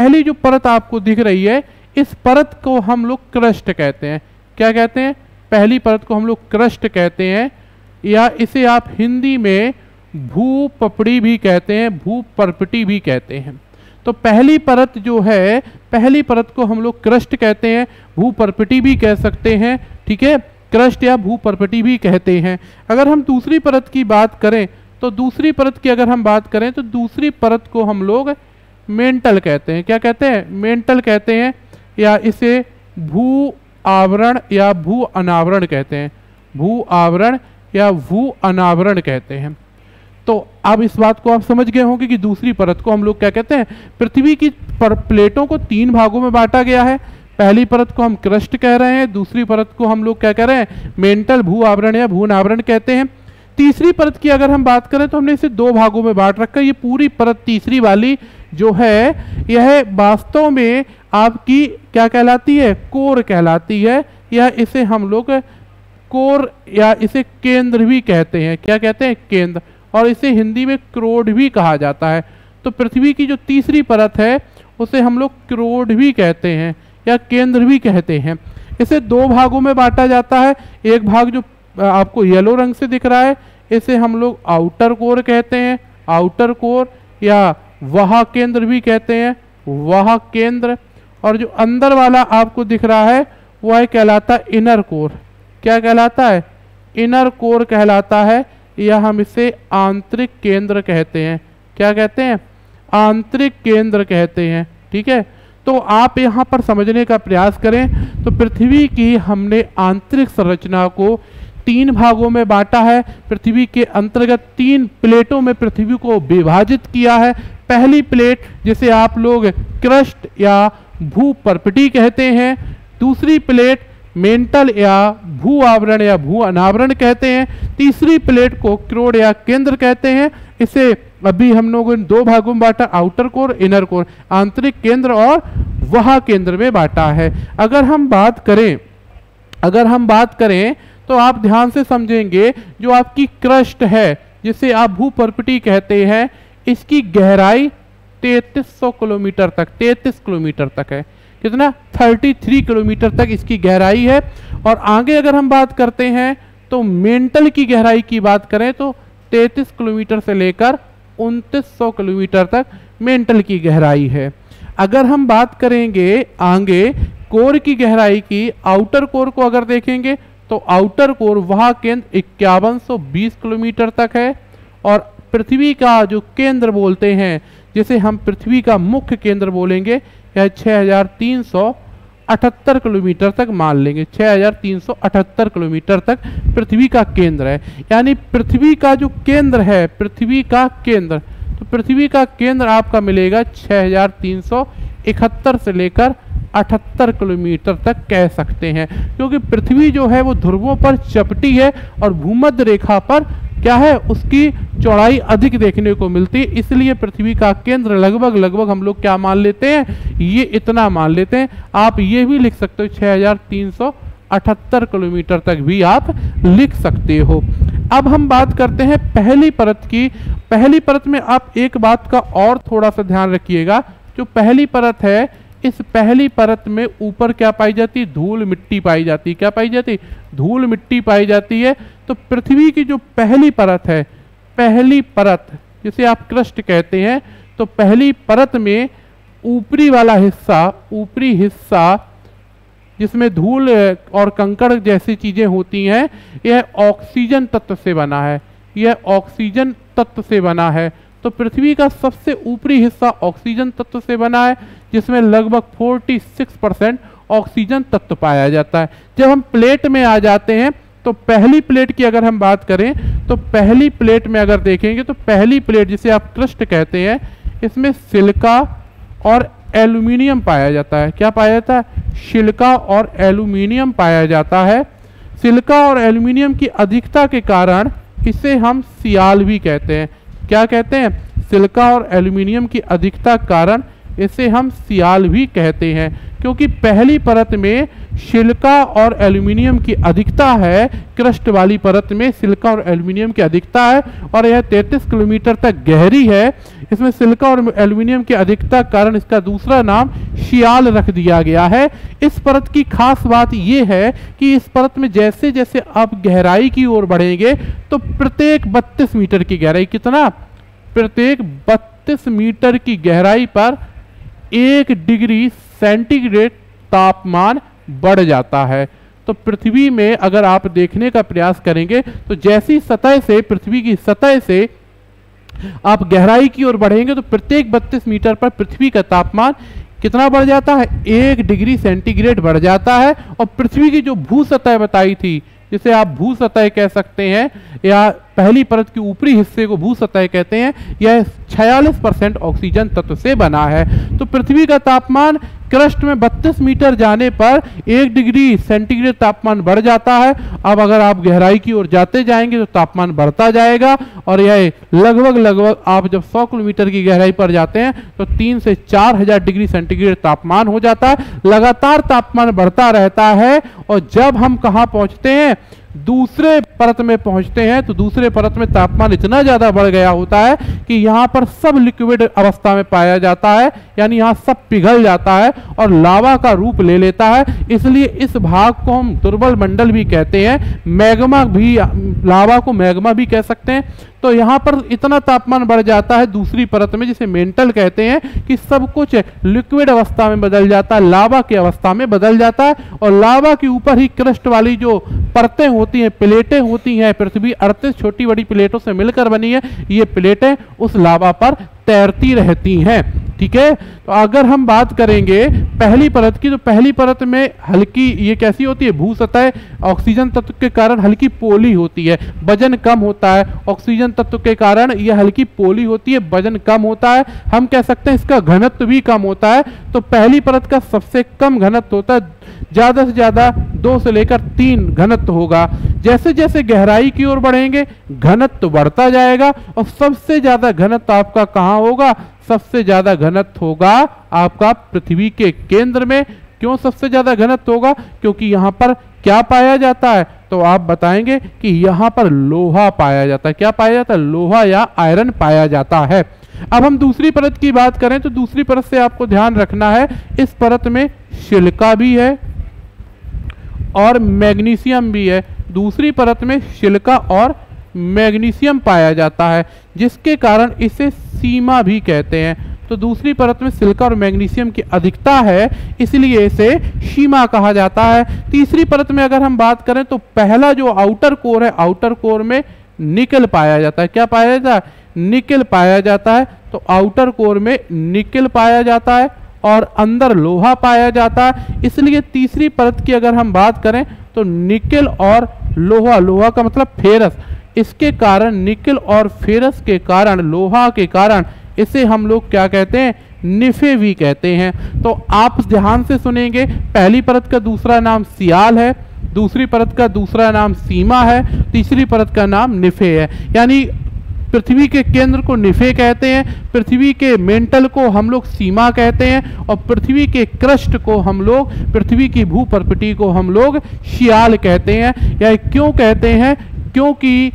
पहली जो परत आपको दिख रही है, इस परत को हम लोग क्रस्ट कहते हैं। क्या कहते हैं? पहली परत को हम लोग क्रस्ट कहते हैं, या इसे आप हिंदी में भू पपड़ी भी कहते हैं, भू परपटी भी कहते हैं। तो पहली परत जो है, पहली परत को हम लोग क्रस्ट कहते हैं, भू परपटी भी कह सकते हैं, ठीक है, क्रस्ट या भू परपटी भी कहते हैं। अगर हम दूसरी परत की बात करें तो दूसरी परत की अगर हम बात करें तो दूसरी परत को हम लोग मेंटल कहते हैं। क्या कहते हैं? मेंटल कहते हैं, या इसे भू आवरण या भू अनावरण कहते हैं, भू आवरण या भू अनावरण कहते हैं। तो अब इस बात को आप समझ गए होंगे कि दूसरी परत को हम लोग क्या कहते हैं। पृथ्वी की प्लेटों को 3 भागों में बांटा गया है। पहली परत को हम क्रस्ट कह रहे हैं, दूसरी परत को हम लोग क्या कह रहे हैं, मेंटल भू आवरण या भू अनावरण कहते हैं। तीसरी परत की अगर हम बात करें तो हमने इसे 2 भागों में बांट रखा है। ये पूरी परत तीसरी वाली जो है, यह वास्तव में आपकी क्या कहलाती है, कोर कहलाती है, या इसे हम लोग कोर या इसे केंद्र भी कहते हैं। क्या कहते हैं? केंद्र, और इसे हिंदी में क्रोड भी कहा जाता है। तो पृथ्वी की जो तीसरी परत है उसे हम लोग क्रोड भी कहते हैं या केंद्र भी कहते हैं। इसे 2 भागों में बांटा जाता है। एक भाग जो आपको येलो रंग से दिख रहा है, इसे हम लोग आउटर कोर कहते हैं, आउटर कोर, या वहा केंद्र भी कहते हैं, वहा केंद्र। और जो अंदर वाला आपको दिख रहा है वह कहलाता है इनर कोर। क्या कहलाता है? इनर कोर कहलाता है, या हम इसे आंतरिक केंद्र कहते हैं। क्या कहते हैं? आंतरिक केंद्र कहते हैं, ठीक है। तो आप यहाँ पर समझने का प्रयास करें तो पृथ्वी की हमने आंतरिक संरचना को 3 भागों में बांटा है। पृथ्वी के अंतर्गत 3 प्लेटों में पृथ्वी को विभाजित किया है। पहली प्लेट जिसे आप लोग क्रस्ट या भू परपटी कहते हैं, दूसरी प्लेट मेंटल या भू आवरण या भू अनावरण कहते हैं, तीसरी प्लेट को क्रोड या केंद्र कहते हैं। इसे अभी हम लोगों ने 2 भागों में बांटा, आउटर कोर, इनर कोर, आंतरिक केंद्र और वहा केंद्र में बांटा है। अगर हम बात करें तो आप ध्यान से समझेंगे, जो आपकी क्रस्ट है जिसे आप भू परपटी कहते हैं, इसकी गहराई 3300 किलोमीटर तक, 33 किलोमीटर तक है। कितना? 33 किलोमीटर तक इसकी गहराई है। और आगे अगर हम बात करते हैं तो मेंटल की गहराई की बात करें तो 33 किलोमीटर से लेकर 2900 किलोमीटर तक मेंटल की गहराई है। अगर हम बात करेंगे आगे कोर की गहराई की, आउटर कोर को अगर देखेंगे तो आउटर कोर वहा केंद्र 5120 किलोमीटर तक है। और पृथ्वी का जो केंद्र बोलते हैं, जिसे हम पृथ्वी का मुख्य केंद्र बोलेंगे, यह 6378 किलोमीटर तक मान लेंगे। 6378 किलोमीटर तक पृथ्वी का केंद्र है। यानी पृथ्वी का जो केंद्र है, पृथ्वी का केंद्र, तो पृथ्वी का केंद्र आपका मिलेगा 6371 से लेकर 78 किलोमीटर तक कह सकते हैं। क्योंकि पृथ्वी जो है वो ध्रुवों पर चपटी है और भूमध्य रेखा पर क्या है, उसकी चौड़ाई अधिक देखने को मिलती है। इसलिए पृथ्वी का केंद्र लगभग हम लोग क्या मान लेते हैं, ये इतना मान लेते हैं। आप ये भी लिख सकते हो 6378 किलोमीटर तक भी आप लिख सकते हो। अब हम बात करते हैं पहली परत की। पहली परत में आप एक बात का और थोड़ा सा ध्यान रखिएगा। जो पहली परत है, इस पहली परत में ऊपर क्या पाई जाती है? धूल मिट्टी पाई जाती है। क्या पाई जाती है? धूल मिट्टी पाई जाती है। तो पृथ्वी की जो पहली परत है, पहली परत जिसे आप क्रस्ट कहते हैं, तो पहली परत में ऊपरी वाला हिस्सा, ऊपरी हिस्सा जिसमें धूल और कंकड़ जैसी चीजें होती हैं, यह ऑक्सीजन तत्व से बना है। यह ऑक्सीजन तत्व से बना है। तो पृथ्वी का सबसे ऊपरी हिस्सा ऑक्सीजन तत्व से बना है, जिसमें लगभग 46% ऑक्सीजन तत्व पाया जाता है। जब हम प्लेट में आ जाते हैं तो पहली प्लेट की अगर हम बात करें तो पहली प्लेट में अगर देखेंगे तो पहली प्लेट जिसे आप क्रस्ट कहते हैं, इसमें सिलिका और एल्यूमिनियम पाया जाता है। क्या पाया जाता है? सिलिका और एल्यूमिनियम पाया जाता है। सिलिका और एल्यूमिनियम की अधिकता के कारण इसे हम सियाल भी कहते हैं। क्या कहते हैं? सिलिका और एल्यूमिनियम की अधिकता कारण इसे हम सियाल भी कहते हैं। क्योंकि पहली परत में सिलिका और एल्यूमिनियम की अधिकता है, क्रस्ट वाली परत में सिलिका और एल्यूमिनियम की अधिकता है और यह 33 किलोमीटर तक गहरी है। इसमें सिलिका और एल्यूमिनियम की अधिकता कारण इसका दूसरा नाम सियाल रख दिया गया है। इस परत की खास बात यह है कि इस परत में जैसे जैसे आप गहराई की ओर बढ़ेंगे तो प्रत्येक 32 मीटर की गहराई, कितना, प्रत्येक 32 मीटर की गहराई पर 1 डिग्री सेंटीग्रेड तापमान बढ़ जाता है। तो पृथ्वी में अगर आप देखने का प्रयास करेंगे तो जैसी सतह से, पृथ्वी की सतह से आप गहराई की ओर बढ़ेंगे तो प्रत्येक 32 मीटर पर पृथ्वी का तापमान कितना बढ़ जाता है, 1 डिग्री सेंटीग्रेड बढ़ जाता है। और पृथ्वी की जो भू सतह बताई थी, जिसे आप भू सतह कह सकते हैं या पहली परत के ऊपरी हिस्से को भू सतह कहते हैं, यह 46% ऑक्सीजन तत्व से बना है। तो पृथ्वी का तापमान क्रस्ट में 32 मीटर जाने पर 1 डिग्री सेंटीग्रेड तापमान बढ़ जाता है। अब अगर आप गहराई की ओर जाते जाएंगे तो तापमान बढ़ता जाएगा और यह लगभग आप जब 100 किलोमीटर की गहराई पर जाते हैं तो 3 से 4,000 डिग्री सेंटीग्रेड तापमान हो जाता है। लगातार तापमान बढ़ता रहता है और जब हम कहाँ पहुँचते हैं, दूसरे परत में पहुंचते हैं तो दूसरे परत में तापमान इतना ज्यादा बढ़ गया होता है कि यहां पर सब लिक्विड अवस्था में पाया जाता है, यानी यहां सब पिघल जाता है और लावा का रूप ले लेता है। इसलिए इस भाग को हम दुर्बल मंडल भी कहते हैं, मैग्मा भी, लावा को मैग्मा भी कह सकते हैं। तो यहाँ पर इतना तापमान बढ़ जाता है दूसरी परत में, जिसे मेंटल कहते हैं, कि सब कुछ लिक्विड अवस्था में बदल जाता है, लावा की अवस्था में बदल जाता है। और लावा के ऊपर ही क्रस्ट वाली जो परतें होती हैं, प्लेटें होती हैं, पृथ्वी 38 छोटी बड़ी प्लेटों से मिलकर बनी है, ये प्लेटें उस लावा पर तैरती रहती हैं। ठीक है, तो अगर हम बात करेंगे पहली परत की, तो पहली परत में हल्की, ये कैसी होती है, भू सतह ऑक्सीजन तत्व के कारण हल्की पोली होती है, वजन कम होता है। ऑक्सीजन तत्व के कारण यह हल्की पोली होती है, वजन कम होता है। हम कह सकते हैं इसका घनत्व भी कम होता है। तो पहली परत का सबसे कम घनत्व होता है, ज्यादा से ज्यादा 2 से लेकर 3 घनत्व होगा। जैसे जैसे गहराई की ओर बढ़ेंगे घनत्व बढ़ता जाएगा और सबसे ज्यादा घनत्व आपका कहाँ होगा, सबसे ज्यादा घनत्व होगा आपका पृथ्वी के केंद्र में। क्यों सबसे ज्यादा घनत्व होगा, क्योंकि यहां पर क्या पाया जाता है, तो आप बताएंगे कि यहां पर लोहा पाया जाता है। क्या पाया जाता है, लोहा या आयरन पाया जाता है। अब हम दूसरी परत की बात करें तो दूसरी परत से आपको ध्यान रखना है, इस परत में सिलिका भी है और मैग्नीशियम भी है। दूसरी परत में सिलिका और मैग्नीशियम पाया जाता है, जिसके कारण इसे सीमा भी कहते हैं। तो दूसरी परत में सिलिका और मैग्नीशियम की अधिकता है, इसलिए इसे सीमा कहा जाता है। तीसरी परत में अगर हम बात करें तो पहला जो आउटर कोर है, आउटर कोर में निकल पाया जाता है। क्या पाया जाता है, निकल पाया जाता है। तो आउटर कोर में निकल पाया जाता है और अंदर लोहा पाया जाता है। इसलिए तीसरी परत की अगर हम बात करें तो निकल और लोहा, लोहा का मतलब फेरस, इसके कारण, निकल और फेरस के कारण, लोहा के कारण इसे हम लोग क्या कहते हैं, निफे भी कहते हैं। तो आप ध्यान से सुनेंगे, पहली परत का दूसरा नाम सियाल है, दूसरी परत का दूसरा नाम सीमा है, तीसरी परत का नाम निफे है। यानी पृथ्वी के केंद्र को निफे कहते हैं, पृथ्वी के मेंटल को हम लोग सीमा कहते हैं और पृथ्वी के क्रस्ट को हम लोग, पृथ्वी की भूपर्पटी को हम लोग सियाल कहते हैं। यह क्यों कहते हैं, क्योंकि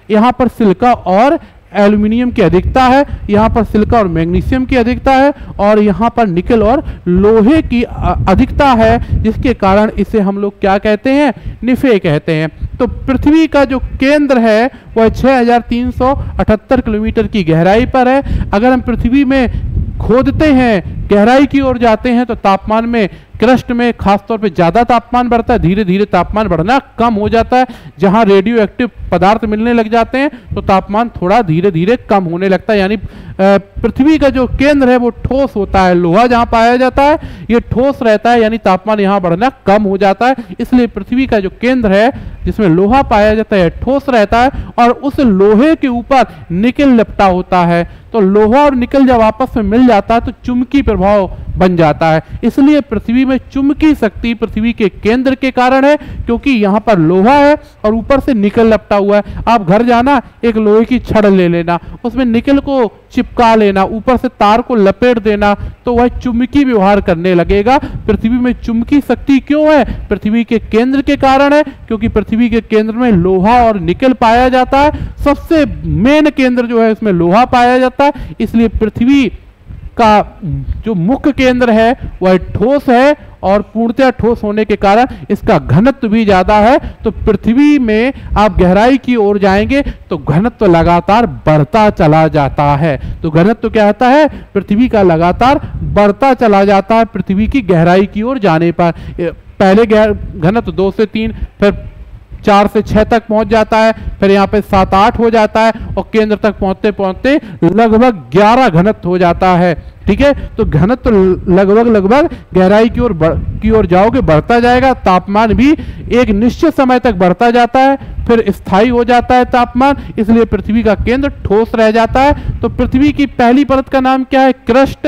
यहाँ पर सिलिका और एल्यूमिनियम की अधिकता है, यहाँ पर सिलिका और मैग्नीशियम की अधिकता है और यहाँ पर निकल और लोहे की अधिकता है, जिसके कारण इसे हम लोग क्या कहते हैं, निफे कहते हैं। तो पृथ्वी का जो केंद्र है वह 6378 किलोमीटर की गहराई पर है। अगर हम पृथ्वी में खोदते हैं, गहराई की ओर जाते हैं तो तापमान में, क्रस्ट में खासतौर पे ज़्यादा तापमान बढ़ता है, धीरे धीरे तापमान बढ़ना कम हो जाता है। जहां रेडियो एक्टिव पदार्थ मिलने लग जाते हैं तो तापमान थोड़ा धीरे धीरे कम होने लगता है। यानी पृथ्वी का जो केंद्र है वो ठोस होता है, लोहा जहां पाया जाता है ये ठोस रहता है, यानी तापमान यहां बढ़ना कम हो जाता है। इसलिए पृथ्वी का जो केंद्र है जिसमें लोहा पाया जाता है ठोस रहता है और उस लोहे के ऊपर निकल लपटा होता है। तो लोहा और निकल जब आपस में मिल जाता है तो चुंबकीय प्रभाव बन जाता है। इसलिए पृथ्वी में चुंबकीय शक्ति पृथ्वी के केंद्र के कारण है, क्योंकि यहाँ पर लोहा है और ऊपर से निकल लपटा हुआ है। आप घर जाना, एक लोहे की छड़ ले लेना, उसमें निकल को चिपका लेना, ऊपर से तार को लपेट देना, तो वह चुंबकीय व्यवहार करने लगेगा। पृथ्वी में चुंबकीय शक्ति क्यों है? पृथ्वी के केंद्र के कारण है, क्योंकि पृथ्वी के केंद्र में लोहा और निकल पाया जाता है। सबसे मेन केंद्र जो है उसमें लोहा पाया जाता है, इसलिए पृथ्वी का जो मुख्य केंद्र है वह ठोस है और पूर्णतः ठोस होने के कारण इसका घनत्व भी ज्यादा है। तो पृथ्वी में आप गहराई की ओर जाएंगे तो घनत्व लगातार बढ़ता चला जाता है। तो घनत्व क्या होता है? पृथ्वी का लगातार बढ़ता चला जाता है पृथ्वी की गहराई की ओर जाने पर। पहले घनत्व 2 से 3, फिर 4 से 6 तक पहुंच जाता है, फिर यहाँ पे 7-8 हो जाता है और केंद्र तक पहुंचते पहुंचते लगभग 11 घनत्व हो जाता है। ठीक है, तो घनत्व लगभग गहराई की ओर जाओगे बढ़ता जाएगा। तापमान भी एक निश्चित समय तक बढ़ता जाता है, फिर स्थायी हो जाता है तापमान, इसलिए पृथ्वी का केंद्र ठोस रह जाता है। तो पृथ्वी की पहली परत का नाम क्या है? क्रस्ट,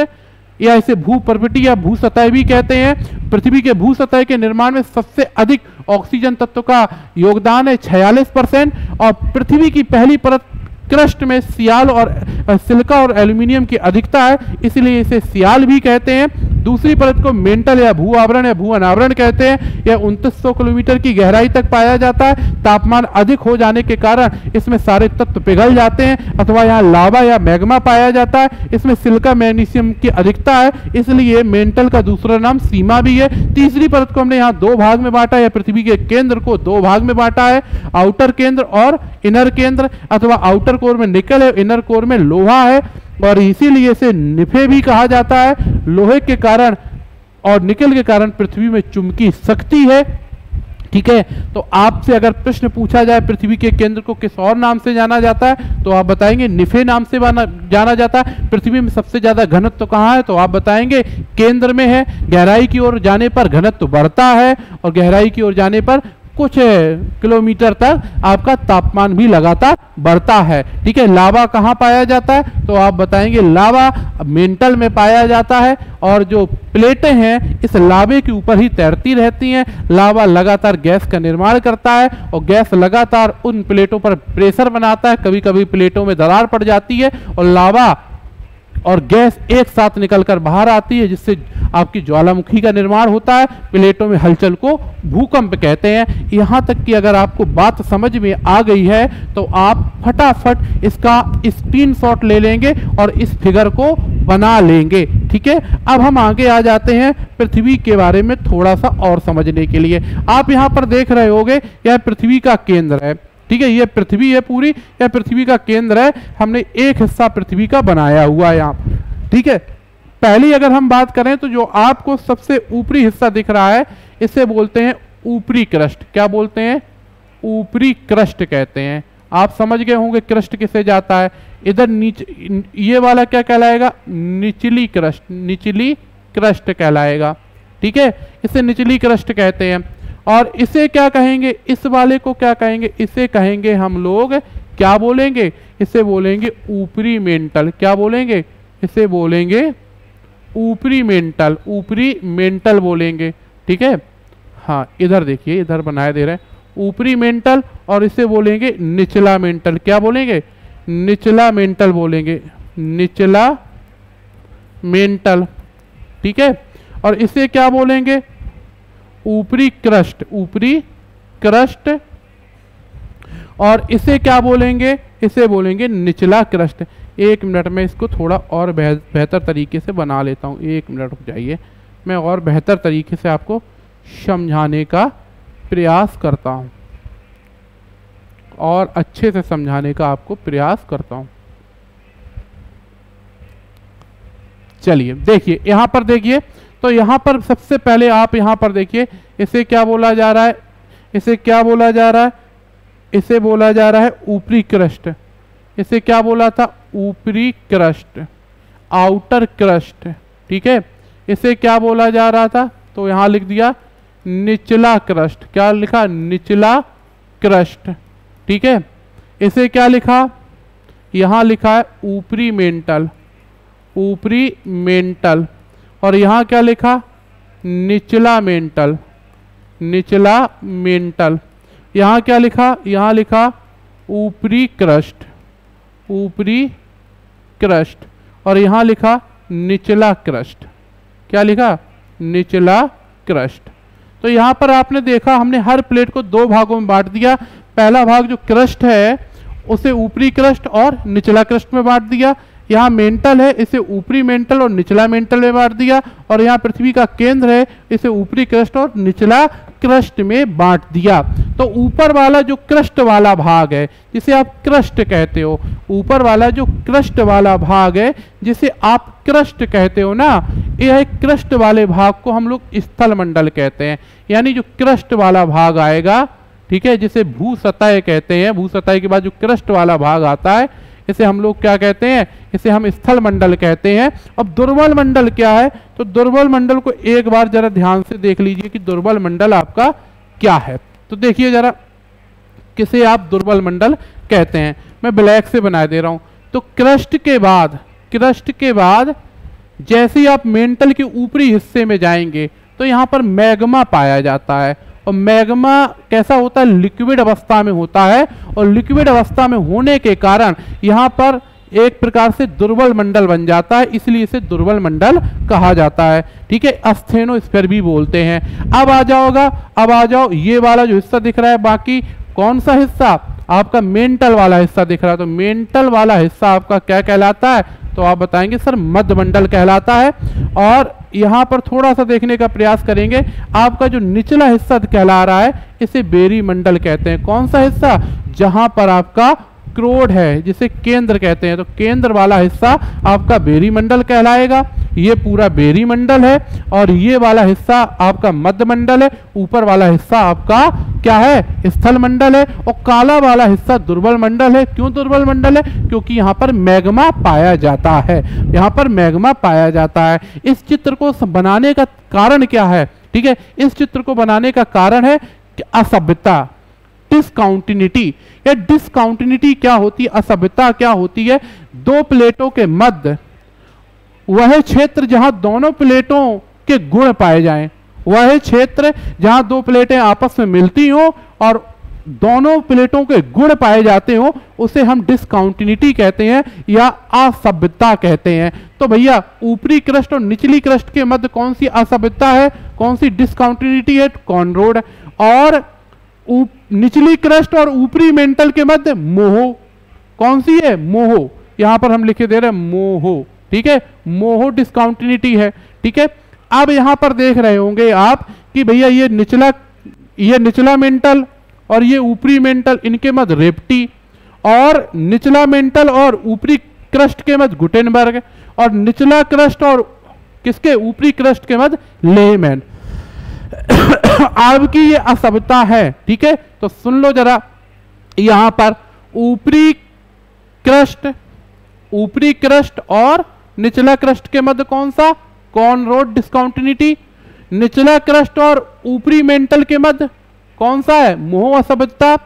या इसे भूपर्वटी या भू सतह भी कहते हैं। पृथ्वी के भू सतह के निर्माण में सबसे अधिक ऑक्सीजन तत्व का योगदान है 46%, और पृथ्वी की पहली परत क्रस्ट में सियाल और सिलिका और एल्यूमिनियम की अधिकता है, इसलिए इसे सियाल भी कहते हैं। दूसरी परत को मेंटल या भू आवरण या भू अनावरण कहते हैं। यह 2900 किलोमीटर की गहराई तक पाया जाता है। तापमान अधिक हो जाने के कारण इसमें सारे तत्व पिघल जाते हैं, अथवा यहाँ लावा या मैग्मा पाया जाता है। इसमें सिलिका मैग्नीशियम की अधिकता है, इसलिए मेंटल का दूसरा नाम सीमा भी है। तीसरी परत को हमने यहाँ 2 भाग में बांटा है, पृथ्वी के केंद्र को 2 भाग में बांटा है, आउटर केंद्र और इनर केंद्र। अथवा आउटर कोर में निकल है, इनर कोर में लोहा है, और इसीलिए इसे निफे भी कहा जाता है। लोहे के कारण और निकल के कारण पृथ्वी में चुंबकीय शक्ति है। ठीक है, तो आपसे अगर प्रश्न पूछा जाए पृथ्वी के केंद्र को किस और नाम से जाना जाता है, तो आप बताएंगे निफे नाम से जाना जाता है। पृथ्वी में सबसे ज्यादा घनत्व कहाँ है, तो आप बताएंगे केंद्र में है। गहराई की ओर जाने पर घनत्व बढ़ता है, और गहराई की ओर जाने पर कुछ किलोमीटर तक आपका तापमान भी लगातार बढ़ता है। ठीक है, लावा कहाँ पाया जाता है, तो आप बताएंगे लावा मेंटल में पाया जाता है, और जो प्लेटें हैं इस लावे के ऊपर ही तैरती रहती हैं। लावा लगातार गैस का निर्माण करता है, और गैस लगातार उन प्लेटों पर प्रेशर बनाता है। कभी कभी प्लेटों में दरार पड़ जाती है और लावा और गैस एक साथ निकलकर बाहर आती है, जिससे आपकी ज्वालामुखी का निर्माण होता है। प्लेटों में हलचल को भूकंप कहते हैं। यहाँ तक कि अगर आपको बात समझ में आ गई है तो आप फटाफट इसका स्क्रीनशॉट ले लेंगे और इस फिगर को बना लेंगे। ठीक है, अब हम आगे आ जाते हैं पृथ्वी के बारे में थोड़ा सा और समझने के लिए। आप यहाँ पर देख रहे होंगे यह पृथ्वी का केंद्र है। ठीक है, ये पृथ्वी है पूरी, यह पृथ्वी का केंद्र है। हमने एक हिस्सा पृथ्वी का बनाया हुआ है यहाँ। ठीक है, पहली अगर हम बात करें तो जो आपको सबसे ऊपरी हिस्सा दिख रहा है इसे बोलते हैं ऊपरी क्रस्ट। क्या बोलते हैं? ऊपरी क्रस्ट कहते हैं। आप समझ गए होंगे क्रस्ट किसे जाता है। इधर नीचे ये वाला क्या कहलाएगा? निचली क्रस्ट, निचली क्रस्ट कहलाएगा। ठीक है, इसे निचली क्रस्ट कहते हैं। और इसे क्या कहेंगे? इस वाले को क्या कहेंगे? इसे कहेंगे हम लोग, क्या बोलेंगे? इसे बोलेंगे ऊपरी मेंटल। क्या बोलेंगे? इसे बोलेंगे ऊपरी मेंटल, ऊपरी मेंटल बोलेंगे। ठीक है, हाँ इधर देखिए, इधर बनाए दे रहे हैं ऊपरी मेंटल, और इसे बोलेंगे निचला मेंटल। क्या बोलेंगे? निचला मेंटल बोलेंगे, निचला मेंटल। ठीक है, और इसे क्या बोलेंगे? ऊपरी क्रस्ट, ऊपरी क्रस्ट। और इसे क्या बोलेंगे? इसे बोलेंगे निचला क्रस्ट। एक मिनट में इसको थोड़ा और बेहतर तरीके से बना लेता हूँ। एक मिनट रुक जाइए, मैं और बेहतर तरीके से आपको समझाने का प्रयास करता हूँ, और अच्छे से समझाने का आपको प्रयास करता हूँ। चलिए देखिए, यहाँ पर देखिए, तो यहाँ पर सबसे पहले आप यहाँ पर देखिए, इसे क्या बोला जा रहा है? इसे क्या बोला जा रहा है? इसे बोला जा रहा है ऊपरी क्रस्ट। इसे क्या बोला था? ऊपरी क्रस्ट, आउटर क्रस्ट। ठीक है, इसे क्या बोला जा रहा था? तो यहाँ लिख दिया निचला क्रस्ट। क्या लिखा? निचला क्रस्ट। ठीक है, इसे क्या लिखा? यहाँ लिखा है ऊपरी मेंटल, ऊपरी मेंटल, और यहाँ क्या लिखा, निचला मेंटल, निचला मेंटल। यहाँ क्या लिखा, यहाँ लिखा ऊपरी क्रस्ट, ऊपरी क्रस्ट, और यहाँ लिखा निचला क्रस्ट। क्या लिखा, निचला क्रस्ट। तो यहाँ पर आपने देखा हमने हर प्लेट को दो भागों में बांट दिया। पहला भाग जो क्रस्ट है उसे ऊपरी क्रस्ट और निचला क्रस्ट में बांट दिया। यहाँ मेंटल है, इसे ऊपरी मेंटल और निचला मेंटल में बांट दिया। और यहाँ पृथ्वी का केंद्र है, इसे ऊपरी क्रस्ट और निचला क्रस्ट में बांट दिया। तो ऊपर वाला जो क्रस्ट वाला भाग है जिसे आप क्रस्ट कहते हो, ऊपर वाला जो क्रस्ट वाला भाग है जिसे आप क्रस्ट कहते हो ना, यह क्रस्ट वाले भाग को हम लोग स्थल मंडल कहते हैं। यानी जो क्रस्ट वाला भाग आएगा, ठीक है, जिसे भू सतह कहते हैं, भू सतह के बाद जो क्रस्ट वाला भाग आता है इसे हम लोग क्या कहते हैं, इसे हम स्थल मंडल कहते हैं। अब दुर्बल मंडल क्या है, तो दुर्बल मंडल को एक बार जरा ध्यान से देख लीजिए कि दुर्बल मंडल आपका क्या है। तो देखिए जरा किसे आप दुर्बल मंडल कहते हैं। मैं ब्लैक से बना दे रहा हूं। तो क्रस्ट के बाद, क्रस्ट के बाद जैसे ही आप मेंटल के ऊपरी हिस्से में जाएंगे तो यहां पर मैग्मा पाया जाता है। और मैग्मा कैसा होता है, लिक्विड अवस्था में होता है, और लिक्विड अवस्था में होने के कारण यहाँ पर एक प्रकार से दुर्बल मंडल बन जाता है, इसलिए इसे दुर्बल मंडल कहा जाता है। ठीक है, अस्थेनोस्फीयर भी बोलते हैं। अब आ जाओगा, अब आ जाओ, ये वाला जो हिस्सा दिख रहा है, बाकी कौन सा हिस्सा आपका, मेंटल वाला हिस्सा दिख रहा है। तो मेंटल वाला हिस्सा आपका क्या कहलाता है, तो आप बताएंगे सर मध्य मंडल कहलाता है। और यहाँ पर थोड़ा सा देखने का प्रयास करेंगे, आपका जो निचला हिस्सा कहला रहा है इसे बेरी मंडल कहते हैं। कौन सा हिस्सा, जहां पर आपका क्रोड है जिसे केंद्र कहते हैं, तो केंद्र वाला हिस्सा आपका बेरी मंडल कहलाएगा। ये पूरा बेरी मंडल है, और ये वाला हिस्सा आपका मध्य मंडल है। ऊपर वाला हिस्सा आपका क्या है, स्थल मंडल है। और काला वाला हिस्सा दुर्बल मंडल है। क्यों दुर्बल मंडल है, क्योंकि यहाँ पर मैग्मा पाया जाता है, यहाँ पर मैग्मा पाया जाता है। इस चित्र को बनाने का कारण क्या है, ठीक है, इस चित्र को बनाने का कारण है कि असभ्यता, डिस्काउंटिनिटी। या डिस्काउंटिनिटी क्या होती है, असभ्यता क्या होती है, दो प्लेटों के मध्य वह क्षेत्र जहां दोनों प्लेटों के गुण पाए जाएं, वह क्षेत्र जहां दो प्लेटें आपस में मिलती हो और दोनों प्लेटों के गुण पाए जाते हो, उसे हम डिस्काउंटिनिटी कहते हैं या असभ्यता कहते हैं। तो भैया ऊपरी क्रस्ट और निचली क्रस्ट के मध्य कौन सी असभ्यता है, कौन सी डिस्काउंटिनिटी है, कॉनरोड। और निचली क्रस्ट और ऊपरी मेंटल के मध्य मोहो, कौन सी है, मोहो। यहां पर हम लिखे दे रहे हैं मोहो, ठीक है, मोहो डिस्काउंटिनिटी है। ठीक है, अब यहां पर देख रहे होंगे आप कि भैया ये निचला मेंटल और ये ऊपरी मेंटल, इनके मध्य रेप्टी, और निचला मेंटल और ऊपरी क्रस्ट के मध्य गुटेनबर्ग, और निचला क्रस्ट और किसके, ऊपरी क्रस्ट के मध्य लेहमैन। आपकी ये असभ्यता है। ठीक है, तो सुन लो जरा, यहां पर ऊपरी क्रस्ट और निचला क्रस्ट के मध्य कौन सा, कॉनरोड डिस्काउंटिनिटी। निचला क्रस्ट और ऊपरी मेंटल के मध्य कौन सा है, मोह असभ्यता।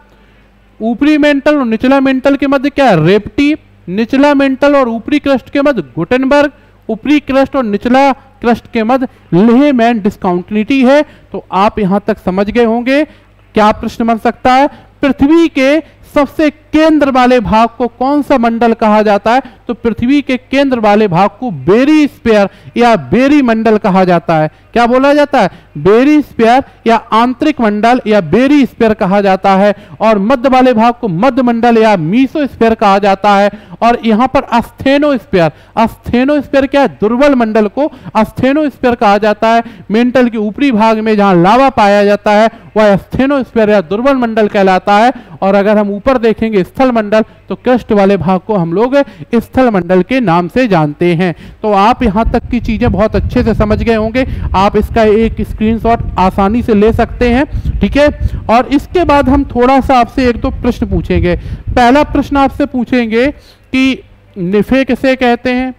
ऊपरी मेंटल और निचला मेंटल के मध्य क्या है, रेप्टी। निचला मेंटल और ऊपरी क्रस्ट के मध्य गुटेनबर्ग। ऊपरी क्रस्ट और निचला क्रस्ट के मध्य लेहमैन डिस्काउंटिनिटी है। तो आप यहां तक समझ गए होंगे। क्या प्रश्न बन सकता है, पृथ्वी के सबसे केंद्र वाले भाग को कौन सा मंडल कहा जाता है, तो पृथ्वी के केंद्र वाले भाग को बेरी स्फीयर या बेरी मंडल कहा जाता है। क्या बोला जाता है, बेरी स्फीयर या आंतरिक मंडल या बेरी स्फीयर कहा जाता है। और मध्य वाले भाग को मध्य मंडल या मीसोस्फीयर कहा जाता है। और यहाँ पर अस्थेनोस्फीयर, अस्थेनोस्फीयर क्या है, दुर्बल मंडल को अस्थेनोस्फीयर कहा जाता है। मेंटल के ऊपरी भाग में जहां लावा पाया जाता है वह अस्थेनोस्फीयर या दुर्बल मंडल कहलाता है। और अगर हम ऊपर देखेंगे स्थल मंडल, तो क्रस्ट वाले भाग को हम लोग स्थल मंडल के नाम से जानते हैं। तो आप यहां तक की चीजें बहुत अच्छे से समझ गए होंगे। आप इसका एक स्क्रीनशॉट आसानी से ले सकते हैं। ठीक है, और इसके बाद हम थोड़ा सा आपसे एक दो प्रश्न पूछेंगे। पहला प्रश्न आपसे पूछेंगे कि निफे किसे कहते हैं।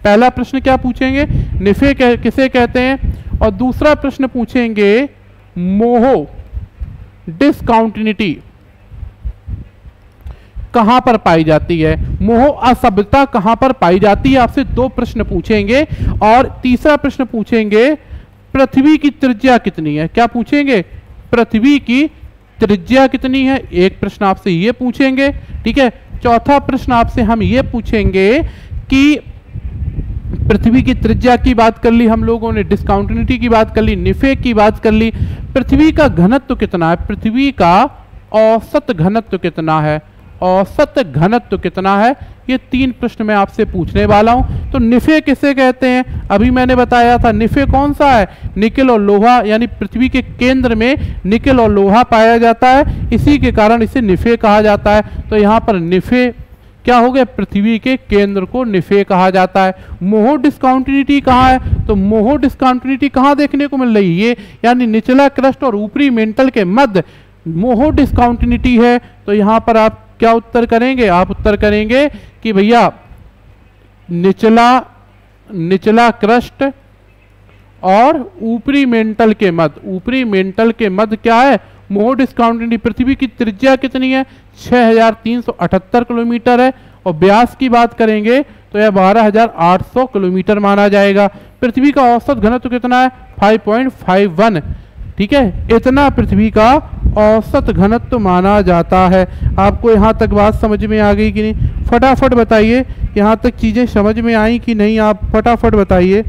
पहला प्रश्न क्या पूछेंगे, निफे किसे कहते हैं। और दूसरा प्रश्न पूछेंगे मोहो डिस्काउंटिनिटी, कहां पर पाई जाती है, मोह असभ्यता कहां पर पाई जाती है। आपसे 2 प्रश्न पूछेंगे और तीसरा प्रश्न पूछेंगे पृथ्वी की त्रिज्या कितनी है। क्या पूछेंगे? पृथ्वी की त्रिज्या कितनी है, एक प्रश्न आपसे ये पूछेंगे। ठीक है, चौथा प्रश्न आपसे हम ये पूछेंगे कि पृथ्वी की त्रिज्या की बात कर ली हम लोगों ने, डिस्कंटिन्यूटी की बात कर ली, निफेक की बात कर ली, पृथ्वी का घनत्व कितना है, पृथ्वी का औसत घनत्व कितना है, औसत घनत्व कितना है, ये 3 प्रश्न मैं आपसे पूछने वाला हूं। तो निफे किसे कहते हैं, अभी मैंने बताया था निफे कौन सा है, निकेल और लोहा, यानी पृथ्वी के केंद्र में निकेल और लोहा पाया जाता है, इसी के कारण इसे निफे कहा जाता है। तो यहां पर निफे क्या हो गया, पृथ्वी के केंद्र को निफे कहा जाता है। मोह डिस्कंटिन्यूटी कहाँ है, तो मोह डिस्कंटिन्यूटी कहाँ देखने को मिल रही है, यानी निचला क्रस्ट और ऊपरी मेंटल के मध्य मोह डिस्कंटिन्यूटी है। तो यहां पर आप क्या उत्तर करेंगे, आप उत्तर करेंगे कि भैया निचला क्रस्ट और ऊपरी मेंटल के मध्य, ऊपरी मेंटल के मध्य क्या है, मोह डिस्कंटिन्यूटी। पृथ्वी की त्रिज्या कितनी है, 6378 किलोमीटर है, और व्यास की बात करेंगे तो यह 12800 किलोमीटर माना जाएगा। पृथ्वी का औसत घनत्व कितना है, 5.51। ठीक है, इतना पृथ्वी का औसत घनत्व माना जाता है। आपको यहाँ तक बात समझ में आ गई कि नहीं, फटाफट बताइए यहाँ तक चीजें समझ में आई कि नहीं, आप फटाफट बताइए,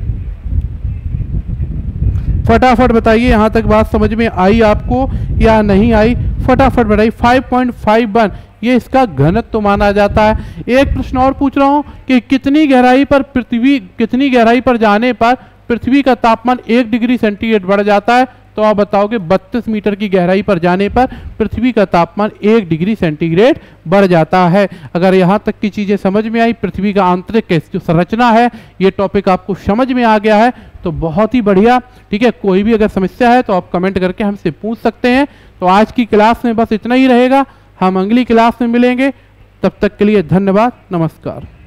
फटाफट बताइए यहाँ तक बात समझ में आई आपको या नहीं आई, फटाफट बताइए। 5.51 ये इसका घनत्व माना जाता है। एक प्रश्न और पूछ रहा हूँ कि कितनी गहराई पर जाने पर पृथ्वी का तापमान 1 डिग्री सेंटीग्रेड बढ़ जाता है, तो आप बताओगे 32 मीटर की गहराई पर जाने पर पृथ्वी का तापमान 1 डिग्री सेंटीग्रेड बढ़ जाता है। अगर यहाँ तक की चीजें समझ में आई, पृथ्वी का आंतरिक जो संरचना है ये टॉपिक आपको समझ में आ गया है, तो बहुत ही बढ़िया। ठीक है, कोई भी अगर समस्या है तो आप कमेंट करके हमसे पूछ सकते हैं। तो आज की क्लास में बस इतना ही रहेगा, हम अगली क्लास में मिलेंगे, तब तक के लिए धन्यवाद, नमस्कार।